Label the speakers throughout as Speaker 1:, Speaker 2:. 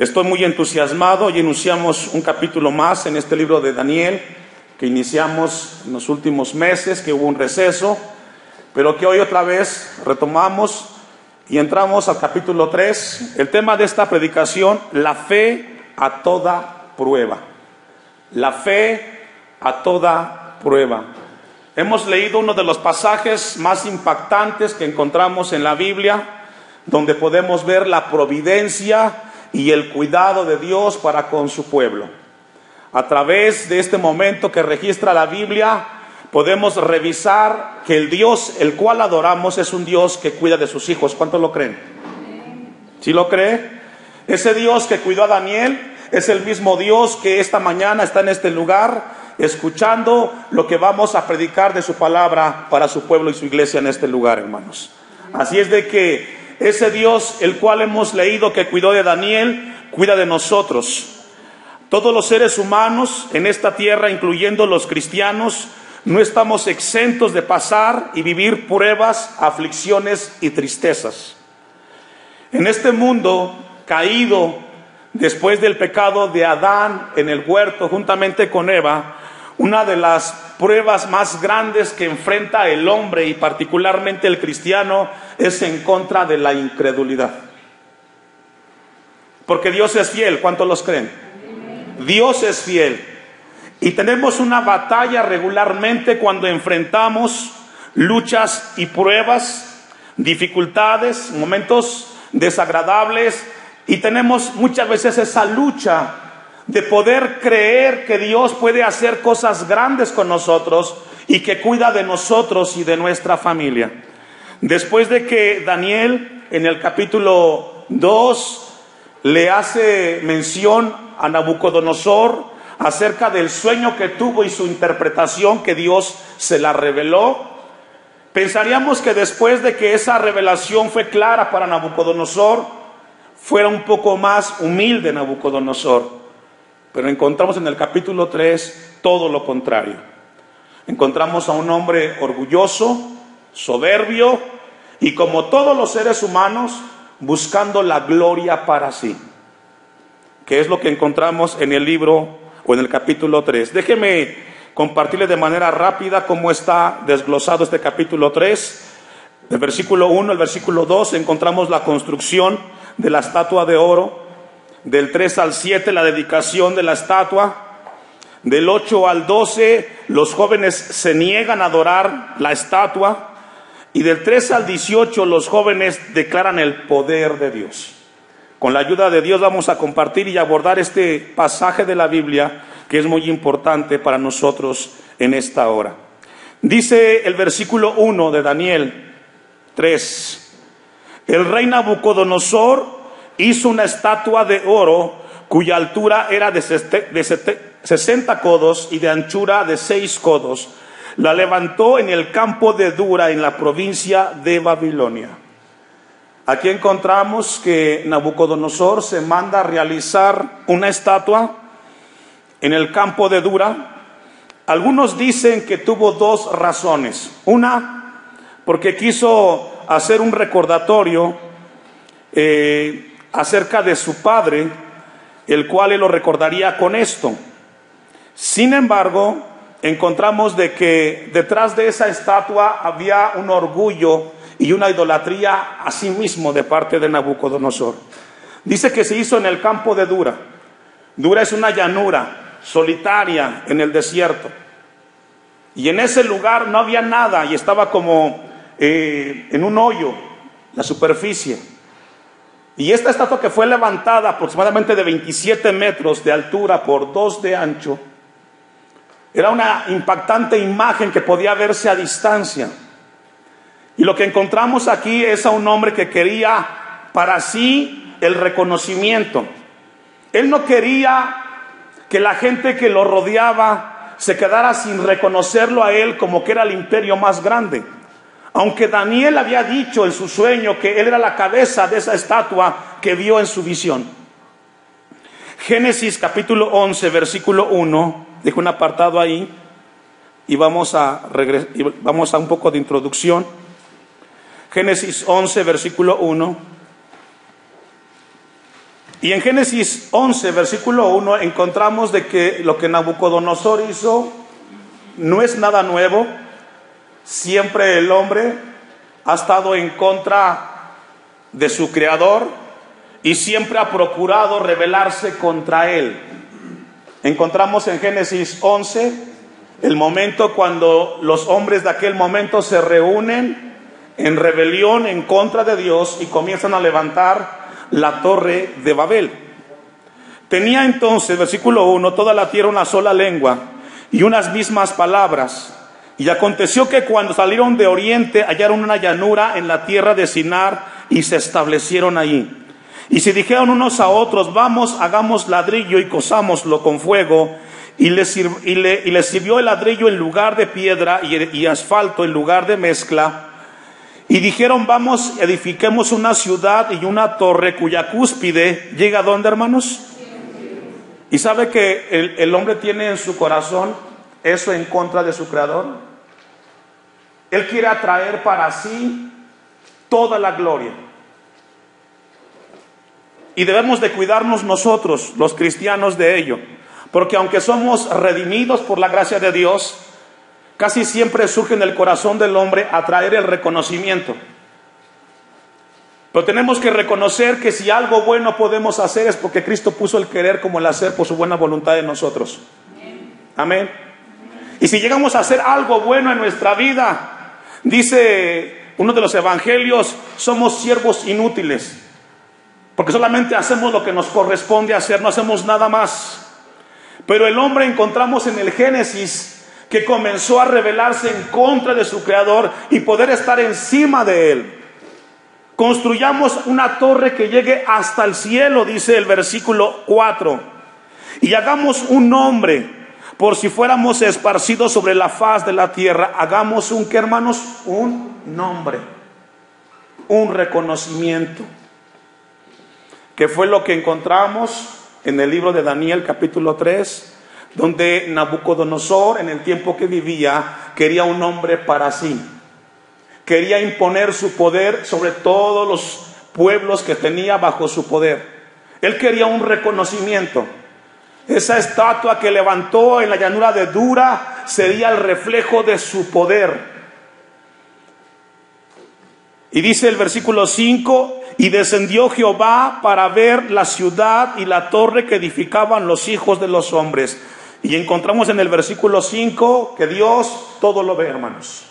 Speaker 1: Estoy muy entusiasmado y iniciamos un capítulo más en este libro de Daniel que iniciamos en los últimos meses, que hubo un receso, pero que hoy otra vez retomamos y entramos al capítulo 3. El tema de esta predicación: la fe a toda prueba. La fe a toda prueba. Hemos leído uno de los pasajes más impactantes que encontramos en la Biblia, donde podemos ver la providencia y el cuidado de Dios para con su pueblo. A través de este momento que registra la Biblia, podemos revisar que el Dios el cual adoramos es un Dios que cuida de sus hijos. ¿Cuántos lo creen? ¿Sí lo cree? Ese Dios que cuidó a Daniel es el mismo Dios que esta mañana está en este lugar, escuchando lo que vamos a predicar de su palabra para su pueblo y su iglesia en este lugar, hermanos. Así es de que ese Dios el cual hemos leído que cuidó de Daniel, cuida de nosotros. Todos los seres humanos en esta tierra, incluyendo los cristianos, no estamos exentos de pasar y vivir pruebas, aflicciones y tristezas. En este mundo caído, después del pecado de Adán en el huerto juntamente con Eva, una de las pruebas más grandes que enfrenta el hombre y particularmente el cristiano es en contra de la incredulidad. Porque Dios es fiel. ¿Cuántos los creen? Dios es fiel. Y tenemos una batalla regularmente cuando enfrentamos luchas y pruebas, dificultades, momentos desagradables, y tenemos muchas veces esa lucha de poder creer que Dios puede hacer cosas grandes con nosotros y que cuida de nosotros y de nuestra familia. Después de que Daniel en el capítulo 2 le hace mención a Nabucodonosor acerca del sueño que tuvo y su interpretación que Dios se la reveló, pensaríamos que después de que esa revelación fue clara para Nabucodonosor, fuera un poco más humilde Nabucodonosor. Pero encontramos en el capítulo 3 todo lo contrario. Encontramos a un hombre orgulloso, soberbio y, como todos los seres humanos, buscando la gloria para sí, que es lo que encontramos en el libro o en el capítulo 3. Déjeme compartirle de manera rápida cómo está desglosado este capítulo 3. Del versículo 1 al versículo 2 encontramos la construcción de la estatua de oro. Del 3 al 7 la dedicación de la estatua. Del 8 al 12 los jóvenes se niegan a adorar la estatua. Y del 13 al 18 los jóvenes declaran el poder de Dios. Con la ayuda de Dios vamos a compartir y abordar este pasaje de la Biblia que es muy importante para nosotros en esta hora. Dice el versículo 1 de Daniel 3: el rey Nabucodonosor hizo una estatua de oro cuya altura era de 60 codos y de anchura de 6 codos. La levantó en el campo de Dura, en la provincia de Babilonia. Aquí encontramos que Nabucodonosor se manda a realizar una estatua en el campo de Dura. Algunos dicen que tuvo dos razones. Una, porque quiso hacer un recordatorio acerca de su padre, el cual él lo recordaría con esto. Sin embargo, encontramos de que detrás de esa estatua había un orgullo y una idolatría a sí mismo de parte de Nabucodonosor. Dice que se hizo en el campo de Dura. Dura es una llanura solitaria en el desierto. Y en ese lugar no había nada y estaba como en un hoyo, la superficie. Y esta estatua, que fue levantada aproximadamente de 27 metros de altura por 2 de ancho, era una impactante imagen que podía verse a distancia. Y lo que encontramos aquí es a un hombre que quería para sí el reconocimiento. Él no quería que la gente que lo rodeaba se quedara sin reconocerlo a él como que era el imperio más grande. Aunque Daniel había dicho en su sueño que él era la cabeza de esa estatua que vio en su visión. Génesis capítulo 11 versículo 1, dejo un apartado ahí y vamos a un poco de introducción. Génesis 11 versículo 1. Y en Génesis 11, versículo 1, encontramos de que lo que Nabucodonosor hizo no es nada nuevo. Siempre el hombre ha estado en contra de su creador y siempre ha procurado rebelarse contra él. Encontramos en Génesis 11 el momento cuando los hombres de aquel momento se reúnen en rebelión en contra de Dios y comienzan a levantar la torre de Babel. Tenía entonces, versículo 1, toda la tierra una sola lengua y unas mismas palabras. Y aconteció que cuando salieron de oriente hallaron una llanura en la tierra de Sinar y se establecieron allí. Y se dijeron unos a otros, vamos, hagamos ladrillo y cosámoslo con fuego. Y les sirvió el ladrillo en lugar de piedra y asfalto en lugar de mezcla. Y dijeron, vamos, edifiquemos una ciudad y una torre cuya cúspide llega ¿a dónde, hermanos? ¿Y sabe que el hombre tiene en su corazón eso en contra de su creador? Él quiere atraer para sí toda la gloria. Y debemos de cuidarnos nosotros, los cristianos, de ello. Porque aunque somos redimidos por la gracia de Dios, casi siempre surge en el corazón del hombre atraer el reconocimiento. Pero tenemos que reconocer que si algo bueno podemos hacer es porque Cristo puso el querer como el hacer por su buena voluntad en nosotros. Amén. Y si llegamos a hacer algo bueno en nuestra vida, dice uno de los evangelios, somos siervos inútiles. Porque solamente hacemos lo que nos corresponde hacer, no hacemos nada más. Pero el hombre encontramos en el Génesis que comenzó a rebelarse en contra de su creador y poder estar encima de él. Construyamos una torre que llegue hasta el cielo, dice el versículo 4. Y hagamos un nombre, por si fuéramos esparcidos sobre la faz de la tierra. Hagamos un, ¿qué, hermanos? Un nombre, un reconocimiento. Que fue lo que encontramos en el libro de Daniel capítulo 3, donde Nabucodonosor, en el tiempo que vivía, quería un nombre para sí. Quería imponer su poder sobre todos los pueblos que tenía bajo su poder. Él quería un reconocimiento. Esa estatua que levantó en la llanura de Dura sería el reflejo de su poder. Y dice el versículo 5, y descendió Jehová para ver la ciudad y la torre que edificaban los hijos de los hombres. Y encontramos en el versículo 5 que Dios todo lo ve, hermanos.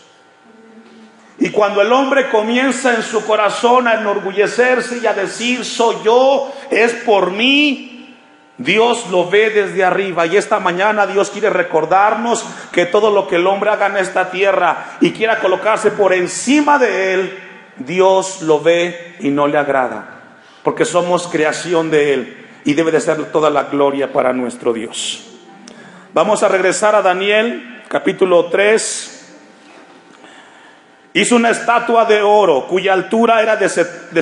Speaker 1: Y cuando el hombre comienza en su corazón a enorgullecerse y a decir, soy yo, es por mí, Dios lo ve desde arriba. Y esta mañana Dios quiere recordarnos que todo lo que el hombre haga en esta tierra y quiera colocarse por encima de él, Dios lo ve y no le agrada, porque somos creación de Él y debe de ser toda la gloria para nuestro Dios. Vamos a regresar a Daniel capítulo 3. Hizo una estatua de oro cuya altura era de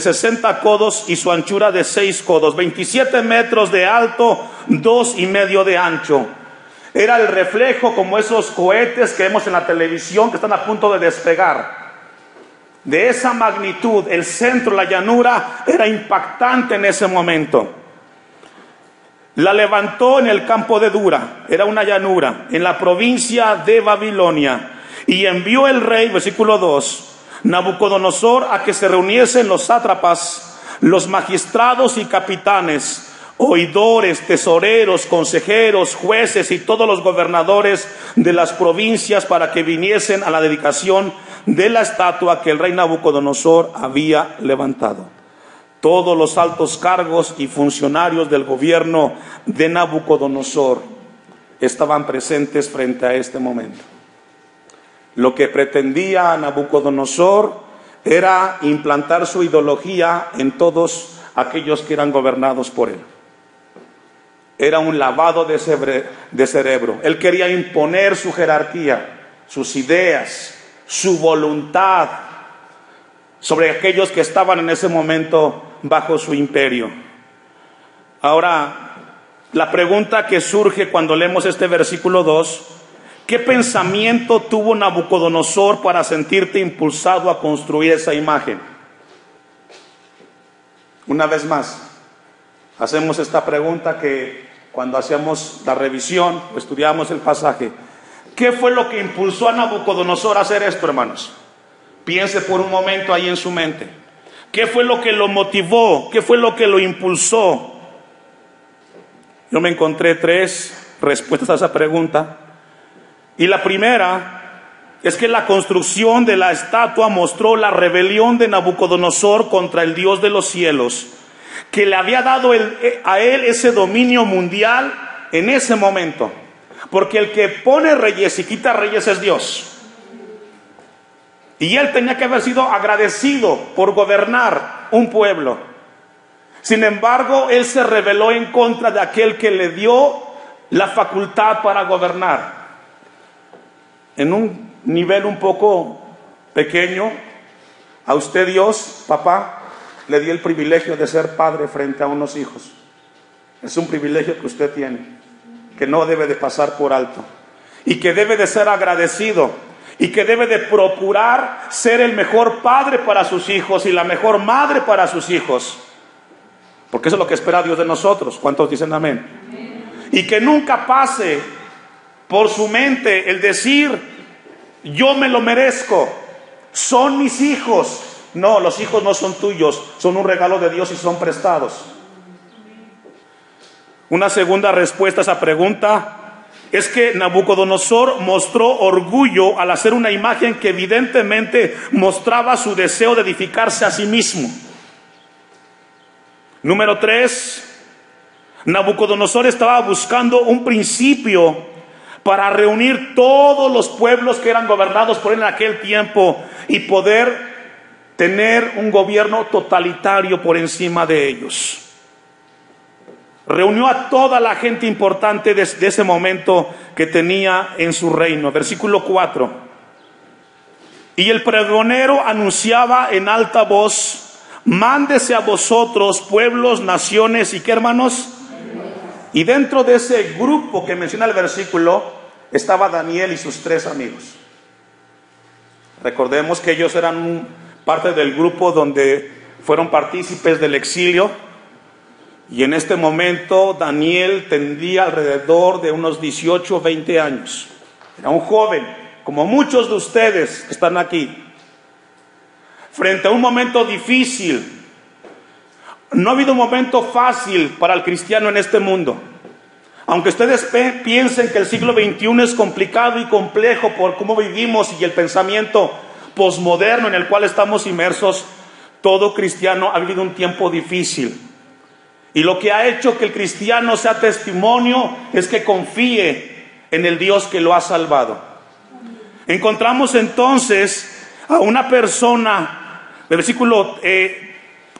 Speaker 1: 60 codos y su anchura de 6 codos, 27 metros de alto, 2,5 de ancho. Era el reflejo como esos cohetes que vemos en la televisión que están a punto de despegar. De esa magnitud, el centro, la llanura, era impactante en ese momento. La levantó en el campo de Dura, era una llanura, en la provincia de Babilonia. Y envió el rey, versículo 2, Nabucodonosor, a que se reuniesen los sátrapas, los magistrados y capitanes, oidores, tesoreros, consejeros, jueces y todos los gobernadores de las provincias para que viniesen a la dedicación de la estatua que el rey Nabucodonosor había levantado. Todos los altos cargos y funcionarios del gobierno de Nabucodonosor estaban presentes frente a este momento. Lo que pretendía Nabucodonosor era implantar su ideología en todos aquellos que eran gobernados por él. Era un lavado de cerebro. Él quería imponer su jerarquía, sus ideas, su voluntad sobre aquellos que estaban en ese momento bajo su imperio. Ahora, la pregunta que surge cuando leemos este versículo 2, ¿qué pensamiento tuvo Nabucodonosor para sentirte impulsado a construir esa imagen? Una vez más, hacemos esta pregunta que cuando hacíamos la revisión o estudiamos el pasaje. ¿Qué fue lo que impulsó a Nabucodonosor a hacer esto, hermanos? Piense por un momento ahí en su mente. ¿Qué fue lo que lo motivó? ¿Qué fue lo que lo impulsó? Yo me encontré 3 respuestas a esa pregunta. Y la primera es que la construcción de la estatua mostró la rebelión de Nabucodonosor contra el Dios de los cielos, que le había dado a él ese dominio mundial en ese momento. Porque el que pone reyes y quita reyes es Dios. Y él tenía que haber sido agradecido por gobernar un pueblo. Sin embargo, él se rebeló en contra de aquel que le dio la facultad para gobernar. En un nivel un poco pequeño, a usted Dios, papá, le dio el privilegio de ser padre frente a unos hijos. Es un privilegio que usted tiene, que no debe de pasar por alto, y que debe de ser agradecido, y que debe de procurar ser el mejor padre para sus hijos y la mejor madre para sus hijos, porque eso es lo que espera Dios de nosotros. ¿Cuántos dicen amén? Amén. Y que nunca pase por su mente el decir: yo me lo merezco, son mis hijos. No, los hijos no son tuyos, son un regalo de Dios y son prestados. Una segunda respuesta a esa pregunta es que Nabucodonosor mostró orgullo al hacer una imagen que evidentemente mostraba su deseo de edificarse a sí mismo. Número 3, Nabucodonosor estaba buscando un principio para reunir todos los pueblos que eran gobernados por él en aquel tiempo y poder tener un gobierno totalitario por encima de ellos. Reunió a toda la gente importante de ese momento que tenía en su reino. Versículo 4. Y el pregonero anunciaba en alta voz: mándese a vosotros, pueblos, naciones, ¿y qué, hermanos? Y dentro de ese grupo que menciona el versículo estaba Daniel y sus 3 amigos. Recordemos que ellos eran parte del grupo donde fueron partícipes del exilio. Y en este momento Daniel tendría alrededor de unos 18 o 20 años. Era un joven, como muchos de ustedes que están aquí. Frente a un momento difícil. No ha habido un momento fácil para el cristiano en este mundo. Aunque ustedes piensen que el siglo XXI es complicado y complejo por cómo vivimos y el pensamiento posmoderno en el cual estamos inmersos, todo cristiano ha vivido un tiempo difícil. Y lo que ha hecho que el cristiano sea testimonio es que confíe en el Dios que lo ha salvado. Encontramos entonces a una persona, el versículo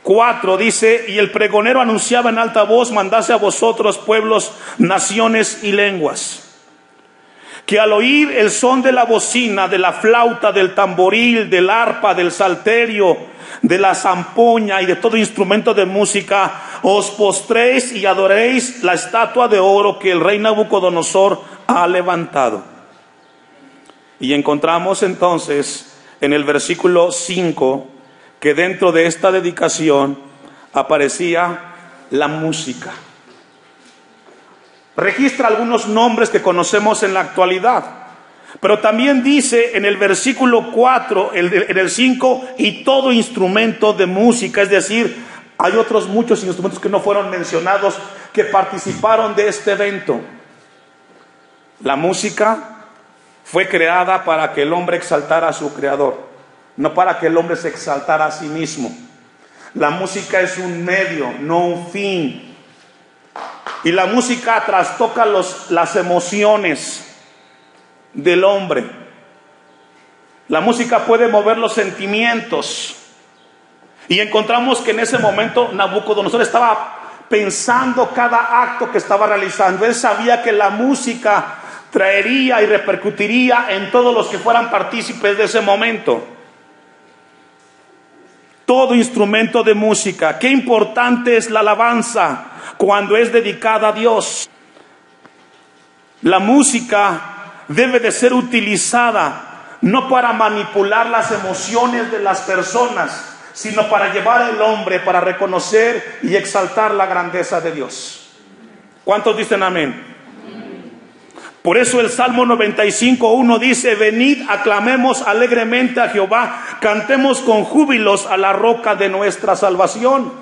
Speaker 1: 4 dice: y el pregonero anunciaba en alta voz: mandase a vosotros, pueblos, naciones y lenguas, que al oír el son de la bocina, de la flauta, del tamboril, del arpa, del salterio, de la zampoña y de todo instrumento de música, os postréis y adoréis la estatua de oro que el rey Nabucodonosor ha levantado. Y encontramos entonces en el versículo 5 que dentro de esta dedicación aparecía la música. Registra algunos nombres que conocemos en la actualidad, pero también dice en el versículo 4, en el 5, y todo instrumento de música. Es decir, hay otros muchos instrumentos que no fueron mencionados que participaron de este evento. La música fue creada para que el hombre exaltara a su creador, no para que el hombre se exaltara a sí mismo. La música es un medio, no un fin. Y la música trastoca las emociones del hombre. La música puede mover los sentimientos. Y encontramos que en ese momento Nabucodonosor estaba pensando cada acto que estaba realizando. Él sabía que la música traería y repercutiría en todos los que fueran partícipes de ese momento. Todo instrumento de música. Qué importante es la alabanza cuando es dedicada a Dios. La música debe de ser utilizada no para manipular las emociones de las personas, sino para llevar al hombre, para reconocer y exaltar la grandeza de Dios. ¿Cuántos dicen amén? Por eso el Salmo 95:1 dice: venid, aclamemos alegremente a Jehová, cantemos con júbilos a la roca de nuestra salvación.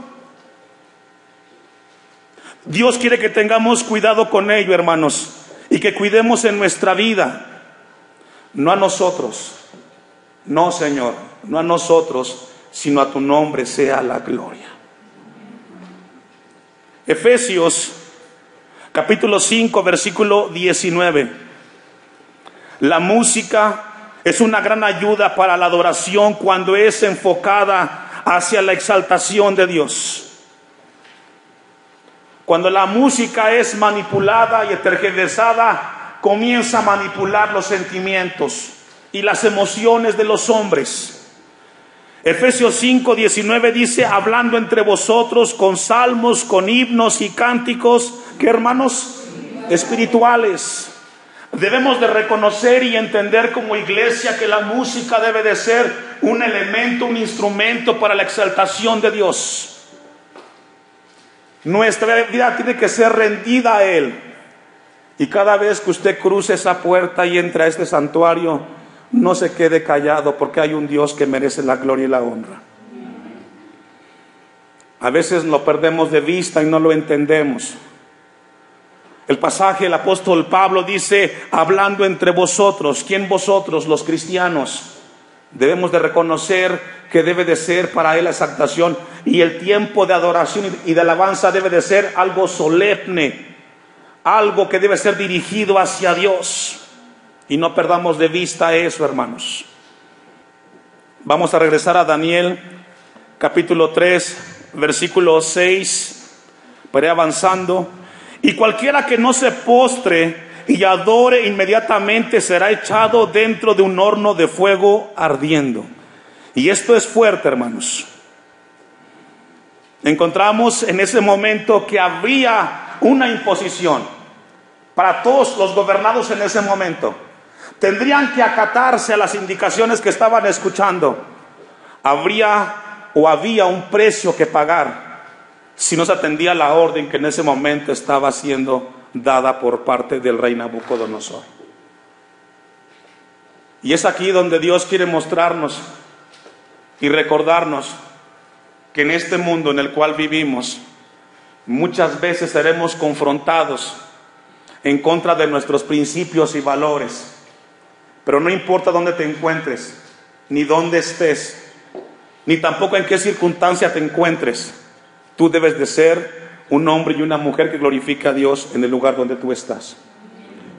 Speaker 1: Dios quiere que tengamos cuidado con ello, hermanos, y que cuidemos en nuestra vida, no a nosotros, no, Señor, no a nosotros, sino a tu nombre sea la gloria. Efesios capítulo 5, versículo 19. La música es una gran ayuda para la adoración cuando es enfocada hacia la exaltación de Dios. Cuando la música es manipulada y tergiversada, comienza a manipular los sentimientos y las emociones de los hombres. Efesios 5:19 dice: hablando entre vosotros con salmos, con himnos y cánticos, ¿qué, hermanos? Espirituales. Debemos de reconocer y entender como iglesia que la música debe de ser un elemento, un instrumento para la exaltación de Dios. Nuestra vida tiene que ser rendida a Él. Y cada vez que usted cruce esa puerta y entre a este santuario, no se quede callado, porque hay un Dios que merece la gloria y la honra. A veces lo perdemos de vista y no lo entendemos. El pasaje, el apóstol Pablo dice: hablando entre vosotros. ¿Quién vosotros? Los cristianos. Debemos de reconocer que debe de ser para Él la exaltación, y el tiempo de adoración y de alabanza debe de ser algo solemne, algo que debe ser dirigido hacia Dios. Y no perdamos de vista eso, hermanos. Vamos a regresar a Daniel capítulo 3, versículo 6, para ir avanzando. Y cualquiera que no se postre y adore inmediatamente será echado dentro de un horno de fuego ardiendo. Y esto es fuerte, hermanos. Encontramos en ese momento que había una imposición para todos los gobernados en ese momento. Tendrían que acatarse a las indicaciones que estaban escuchando. Había un precio que pagar si no se atendía a la orden que en ese momento estaba siendo dada por parte del rey Nabucodonosor. Y es aquí donde Dios quiere mostrarnos y recordarnos que en este mundo en el cual vivimos, muchas veces seremos confrontados en contra de nuestros principios y valores. Pero no importa dónde te encuentres, ni dónde estés, ni tampoco en qué circunstancia te encuentres, tú debes de ser un hombre y una mujer que glorifica a Dios en el lugar donde tú estás.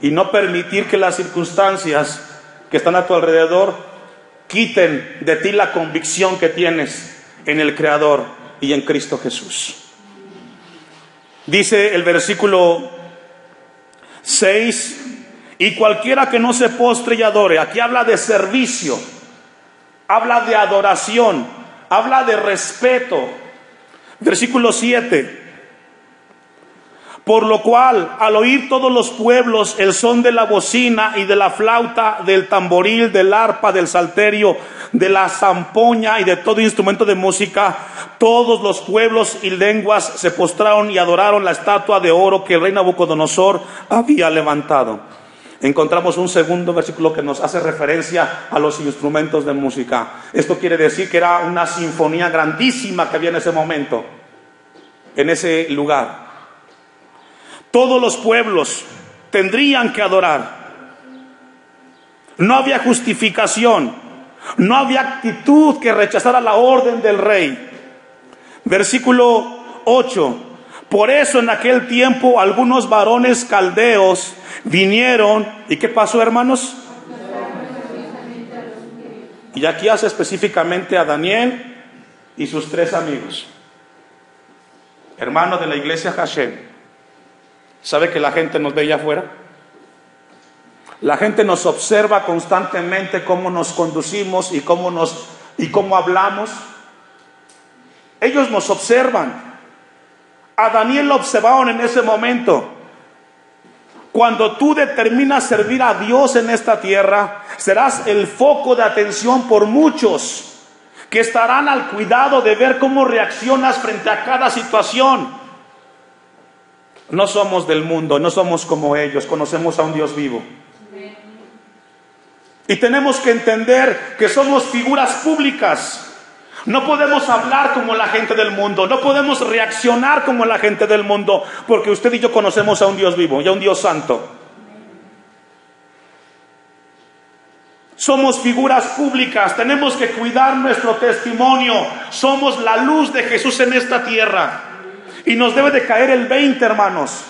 Speaker 1: Y no permitir que las circunstancias que están a tu alrededor quiten de ti la convicción que tienes en el Creador y en Cristo Jesús. Dice el versículo 6: y cualquiera que no se postre y adore. Aquí habla de servicio, habla de adoración, habla de respeto. Versículo 7: por lo cual, al oír todos los pueblos el son de la bocina y de la flauta, del tamboril, del arpa, del salterio, de la zampoña y de todo instrumento de música, todos los pueblos y lenguas se postraron y adoraron la estatua de oro que el rey Nabucodonosor había levantado. Encontramos un segundo versículo que nos hace referencia a los instrumentos de música. Esto quiere decir que era una sinfonía grandísima que había en ese momento, en ese lugar. Todos los pueblos tendrían que adorar. No había justificación, no había actitud que rechazara la orden del rey. Versículo 8: por eso en aquel tiempo algunos varones caldeos vinieron. ¿Y qué pasó, hermanos? Y aquí hace específicamente a Daniel y sus 3 amigos, hermanos de la iglesia Hashem. ¿Sabe que la gente nos ve allá afuera? La gente nos observa constantemente cómo nos conducimos y cómo hablamos. Ellos nos observan. A Daniel lo observaron en ese momento. Cuando tú determinas servir a Dios en esta tierra, serás el foco de atención por muchos que estarán al cuidado de ver cómo reaccionas frente a cada situación. No somos del mundo, no somos como ellos, conocemos a un Dios vivo. Y tenemos que entender que somos figuras públicas. No podemos hablar como la gente del mundo, no podemos reaccionar como la gente del mundo, porque usted y yo conocemos a un Dios vivo y a un Dios santo. Somos figuras públicas, tenemos que cuidar nuestro testimonio. Somos la luz de Jesús en esta tierra. Y nos debe de caer el 20, hermanos.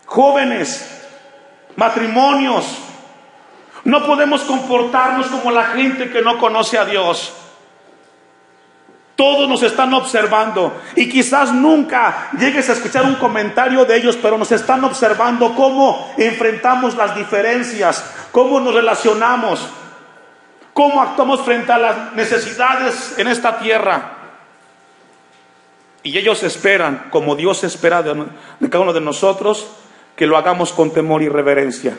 Speaker 1: Jóvenes, matrimonios, no podemos comportarnos como la gente que no conoce a Dios. Todos nos están observando y quizás nunca llegues a escuchar un comentario de ellos, pero nos están observando cómo enfrentamos las diferencias, cómo nos relacionamos, cómo actuamos frente a las necesidades en esta tierra. Y ellos esperan, como Dios espera de cada uno de nosotros, que lo hagamos con temor y reverencia.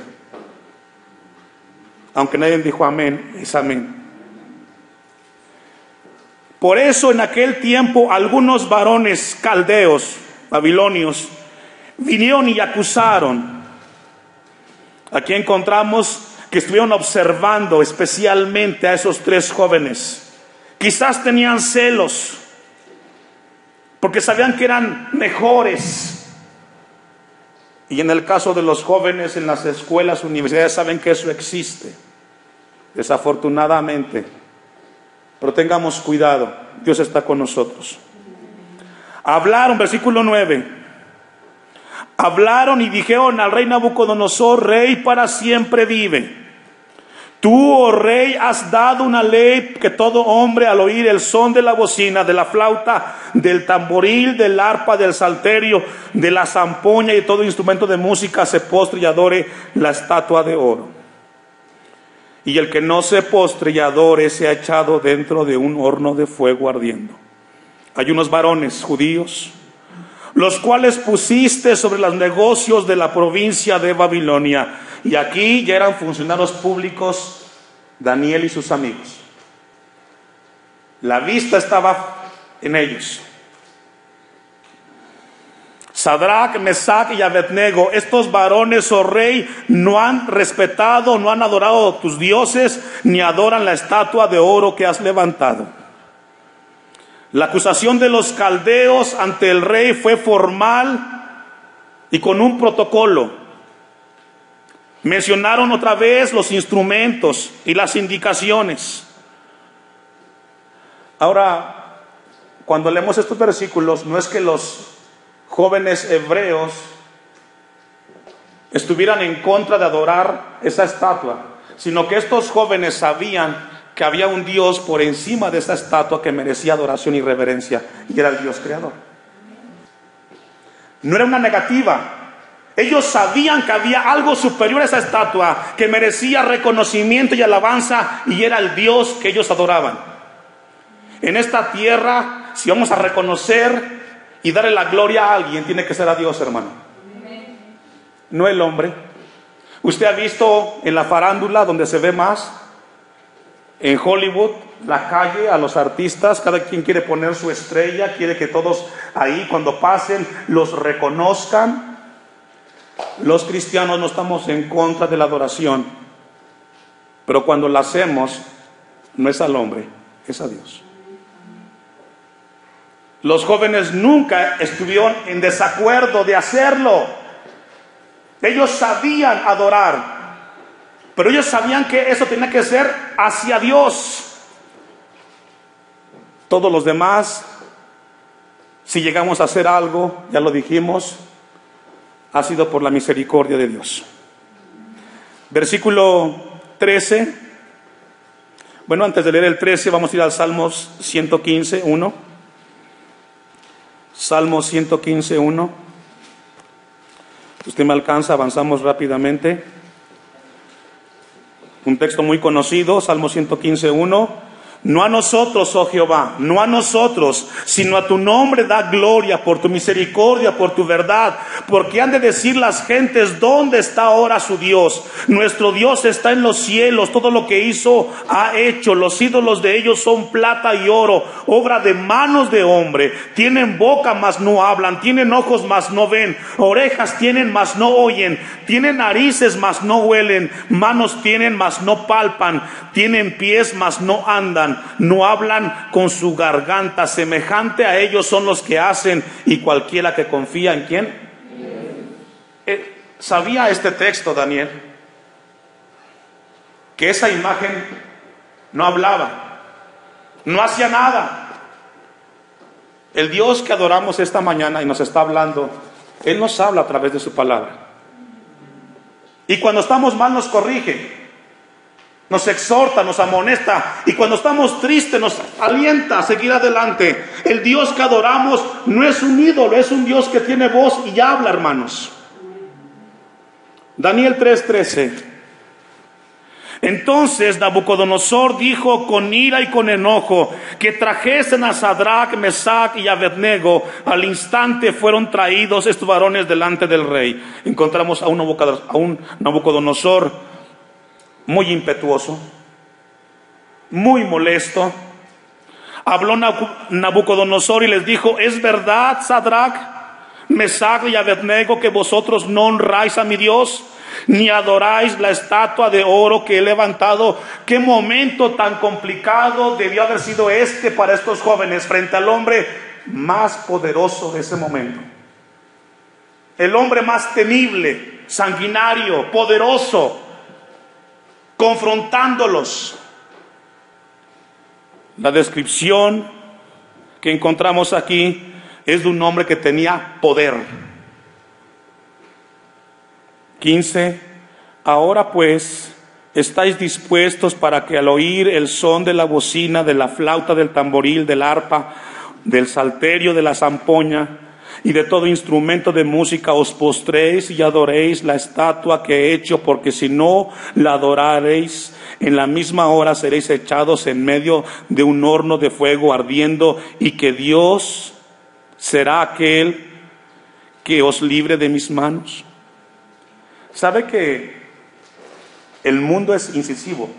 Speaker 1: Aunque nadie dijo amén, es amén. Por eso en aquel tiempo algunos varones caldeos, babilonios, vinieron y acusaron. Aquí encontramos que estuvieron observando especialmente a esos 3 jóvenes. Quizás tenían celos, porque sabían que eran mejores. Y en el caso de los jóvenes en las escuelas, universidades, saben que eso existe, desafortunadamente. Pero tengamos cuidado, Dios está con nosotros. Hablaron, versículo 9. Hablaron y dijeron al rey Nabucodonosor: Rey para siempre vive. Tú, oh rey, has dado una ley que todo hombre al oír el son de la bocina, de la flauta, del tamboril, del arpa, del salterio, de la zampoña y de todo instrumento de música se postre y adore la estatua de oro. Y el que no se postre y adore se ha echado dentro de un horno de fuego ardiendo. Hay unos varones judíos, los cuales pusiste sobre los negocios de la provincia de Babilonia. Y aquí ya eran funcionarios públicos Daniel y sus amigos. La vista estaba en ellos. Sadrach, Mesach y Abednego, estos varones, oh rey, no han respetado, no han adorado a tus dioses, ni adoran la estatua de oro que has levantado. La acusación de los caldeos ante el rey fue formal y con un protocolo. Mencionaron otra vez los instrumentos y las indicaciones. Ahora, cuando leemos estos versículos, no es que los jóvenes hebreos estuvieran en contra de adorar esa estatua, sino que estos jóvenes sabían que había un Dios por encima de esa estatua que merecía adoración y reverencia, y era el Dios creador. No era una negativa. Ellos sabían que había algo superior a esa estatua que merecía reconocimiento y alabanza, y era el Dios que ellos adoraban. En esta tierra, si vamos a reconocer y darle la gloria a alguien, tiene que ser a Dios, hermano. No el hombre. Usted ha visto en la farándula donde se ve más, en Hollywood, la calle, a los artistas, cada quien quiere poner su estrella, quiere que todos ahí cuando pasen los reconozcan. Los cristianos no estamos en contra de la adoración, pero cuando la hacemos no es al hombre, es a Dios. Los jóvenes nunca estuvieron en desacuerdo de hacerlo. Ellos sabían adorar, pero ellos sabían que eso tenía que ser hacia Dios. Todos los demás, si llegamos a hacer algo, ya lo dijimos, ha sido por la misericordia de Dios. Versículo 13. Bueno, antes de leer el 13, vamos a ir al Salmos 115, 1. Salmo 115, 1. Si usted me alcanza, avanzamos rápidamente. Un texto muy conocido, Salmo 115, 1. No a nosotros, oh Jehová, no a nosotros, sino a tu nombre da gloria por tu misericordia, por tu verdad. Porque han de decir las gentes, ¿dónde está ahora su Dios? Nuestro Dios está en los cielos, todo lo que hizo ha hecho. Los ídolos de ellos son plata y oro, obra de manos de hombre. Tienen boca, mas no hablan, tienen ojos, mas no ven, orejas tienen, mas no oyen, tienen narices, mas no huelen, manos tienen, mas no palpan, tienen pies, mas no andan. No hablan con su garganta, semejante a ellos son los que hacen, y cualquiera que confía en ¿quién? ¿Sabía este texto Daniel? Que esa imagen no hablaba, no hacía nada. El Dios que adoramos esta mañana y nos está hablando, Él nos habla a través de su palabra. Y cuando estamos mal nos corrige, nos exhorta, nos amonesta, y cuando estamos tristes nos alienta a seguir adelante. El Dios que adoramos no es un ídolo, es un Dios que tiene voz y habla, hermanos. Daniel 3:13. Entonces Nabucodonosor dijo con ira y con enojo que trajesen a Sadrach, Mesach y Abednego. Al instante fueron traídos estos varones delante del rey. Encontramos a un Nabucodonosor muy impetuoso, muy molesto. Habló Nabucodonosor y les dijo: ¿es verdad, Sadrach, Mesach y Abednego, que vosotros no honráis a mi Dios, ni adoráis la estatua de oro que he levantado? Qué momento tan complicado debió haber sido este para estos jóvenes frente al hombre más poderoso de ese momento, el hombre más temible, sanguinario, poderoso, confrontándolos. La descripción que encontramos aquí es de un hombre que tenía poder. 15. Ahora pues, ¿estáis dispuestos para que al oír el son de la bocina, de la flauta, del tamboril, del arpa, del salterio, de la zampoña y de todo instrumento de música os postréis y adoréis la estatua que he hecho? Porque si no la adoraréis, en la misma hora seréis echados en medio de un horno de fuego ardiendo, y que Dios será aquel que os libre de mis manos. ¿Sabe que el mundo es incisivo?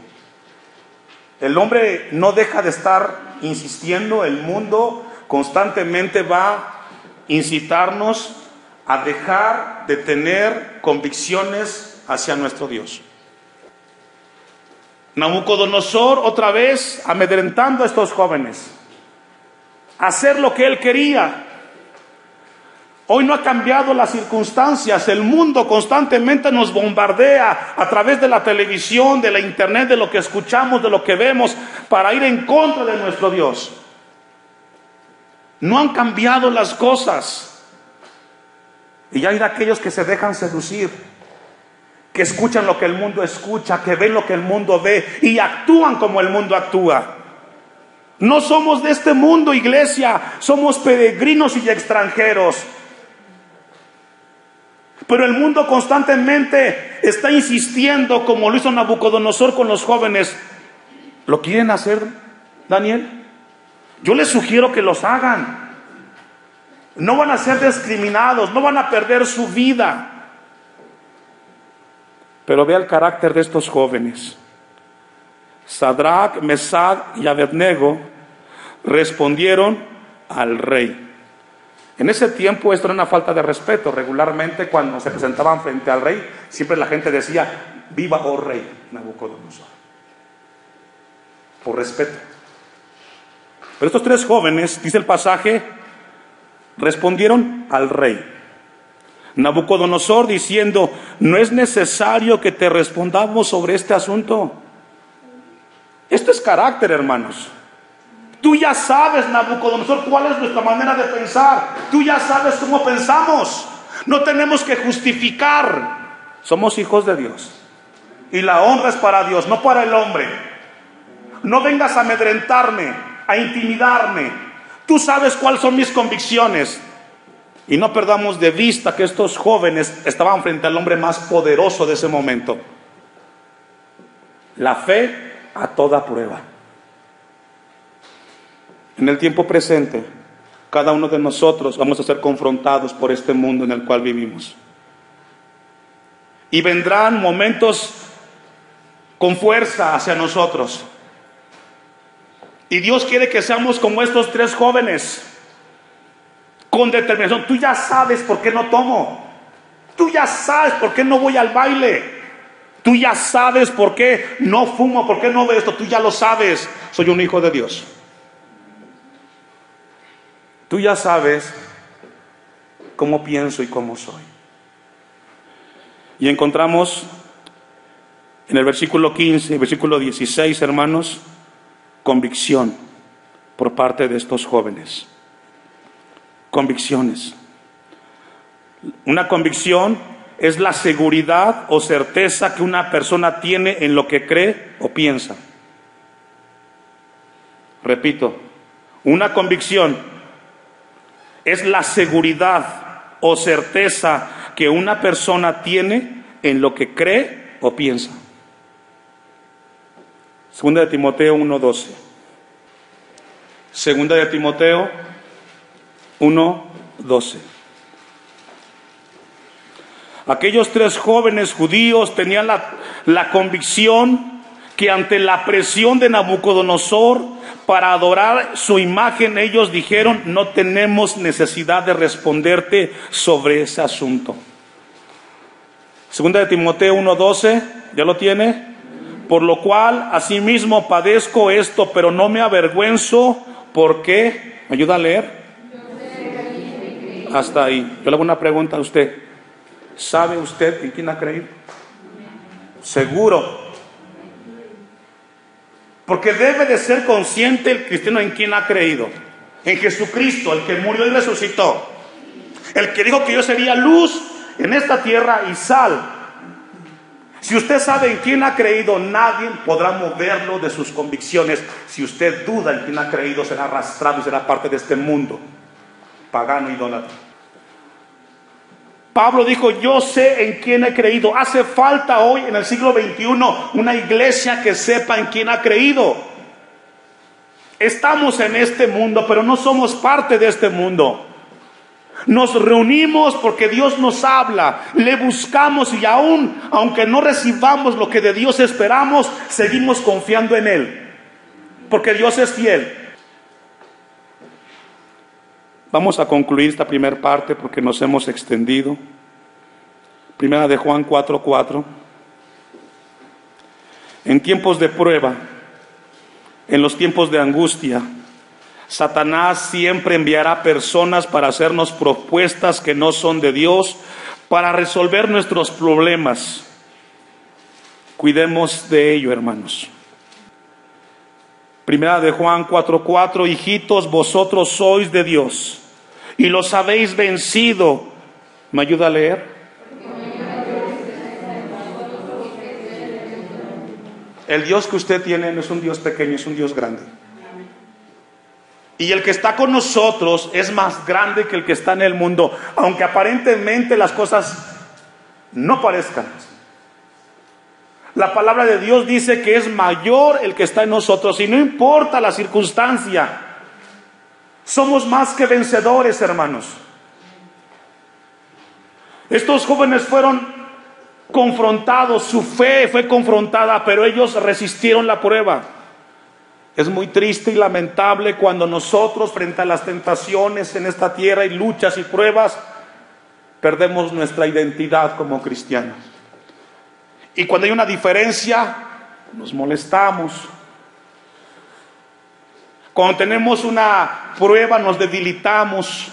Speaker 1: El hombre no deja de estar insistiendo. El mundo constantemente va a incitarnos a dejar de tener convicciones hacia nuestro Dios. Nabucodonosor otra vez amedrentando a estos jóvenes, hacer lo que él quería. Hoy no ha cambiado las circunstancias. El mundo constantemente nos bombardea a través de la televisión, de la internet, de lo que escuchamos, de lo que vemos, para ir en contra de nuestro Dios. No han cambiado las cosas. Y hay de aquellos que se dejan seducir, que escuchan lo que el mundo escucha, que ven lo que el mundo ve y actúan como el mundo actúa. No somos de este mundo, iglesia, somos peregrinos y extranjeros. Pero el mundo constantemente está insistiendo, como lo hizo Nabucodonosor con los jóvenes. ¿Lo quieren hacer, Daniel? Yo les sugiero que los hagan. No van a ser discriminados, no van a perder su vida. Pero vea el carácter de estos jóvenes. Sadrach, Mesach y Abednego respondieron al rey. En ese tiempo esto era una falta de respeto. Regularmente cuando se presentaban frente al rey, siempre la gente decía: viva, oh rey Nabucodonosor, por respeto. Pero estos tres jóvenes, dice el pasaje, respondieron al rey. Nabucodonosor diciendo: no es necesario que te respondamos sobre este asunto. Esto es carácter, hermanos. Tú ya sabes, Nabucodonosor, cuál es nuestra manera de pensar. Tú ya sabes cómo pensamos. No tenemos que justificar. Somos hijos de Dios y la honra es para Dios, no para el hombre. No vengas a amedrentarme, a intimidarme. Tú sabes cuáles son mis convicciones. Y no perdamos de vista que estos jóvenes estaban frente al hombre más poderoso de ese momento. La fe a toda prueba. En el tiempo presente, cada uno de nosotros vamos a ser confrontados por este mundo en el cual vivimos. Y vendrán momentos con fuerza hacia nosotros. Y Dios quiere que seamos como estos 3 jóvenes, con determinación. Tú ya sabes por qué no tomo. Tú ya sabes por qué no voy al baile. Tú ya sabes por qué no fumo, por qué no veo esto. Tú ya lo sabes. Soy un hijo de Dios. Tú ya sabes cómo pienso y cómo soy. Y encontramos en el versículo 15, versículo 16, hermanos, convicción por parte de estos jóvenes. Convicciones. Una convicción es la seguridad o certeza que una persona tiene en lo que cree o piensa. Repito, una convicción es la seguridad o certeza que una persona tiene en lo que cree o piensa. Segunda de Timoteo 1:12. Segunda de Timoteo 1:12. Aquellos 3 jóvenes judíos tenían la convicción que ante la presión de Nabucodonosor para adorar su imagen, ellos dijeron: no tenemos necesidad de responderte sobre ese asunto. Segunda de Timoteo 1:12, ¿ya lo tiene? Por lo cual, asimismo padezco esto, pero no me avergüenzo, porque, ¿me ayuda a leer? Hasta ahí. Yo le hago una pregunta a usted. ¿Sabe usted en quién ha creído? Seguro. Porque debe de ser consciente el cristiano en quién ha creído. En Jesucristo, el que murió y resucitó. El que dijo que yo sería luz en esta tierra y sal. Si usted sabe en quién ha creído, nadie podrá moverlo de sus convicciones. Si usted duda en quién ha creído, será arrastrado y será parte de este mundo pagano, idólatra. Pablo dijo: yo sé en quién he creído. Hace falta hoy en el siglo XXI una iglesia que sepa en quién ha creído. Estamos en este mundo, pero no somos parte de este mundo. Nos reunimos porque Dios nos habla, le buscamos, y aún aunque no recibamos lo que de Dios esperamos, seguimos confiando en Él, porque Dios es fiel. Vamos a concluir esta primera parte porque nos hemos extendido. Primera de Juan 4:4. En tiempos de prueba, en los tiempos de angustia, Satanás siempre enviará personas para hacernos propuestas que no son de Dios, para resolver nuestros problemas. Cuidemos de ello, hermanos. Primera de Juan 4:4. Hijitos, vosotros sois de Dios y los habéis vencido. ¿Me ayuda a leer? El Dios que usted tiene no es un Dios pequeño, es un Dios grande. Y el que está con nosotros es más grande que el que está en el mundo, aunque aparentemente las cosas no parezcan. La palabra de Dios dice que es mayor el que está en nosotros, y no importa la circunstancia, somos más que vencedores, hermanos. Estos jóvenes fueron confrontados, su fe fue confrontada, pero ellos resistieron la prueba. Es muy triste y lamentable cuando nosotros, frente a las tentaciones en esta tierra y luchas y pruebas, perdemos nuestra identidad como cristianos. Y cuando hay una diferencia, nos molestamos. Cuando tenemos una prueba, nos debilitamos.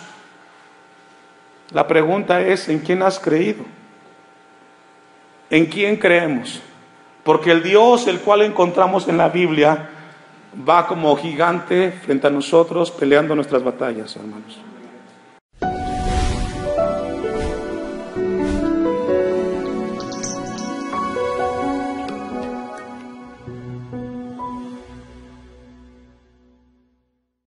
Speaker 1: La pregunta es: ¿en quién has creído? ¿En quién creemos? Porque el Dios, el cual encontramos en la Biblia, va como gigante frente a nosotros peleando nuestras batallas, hermanos.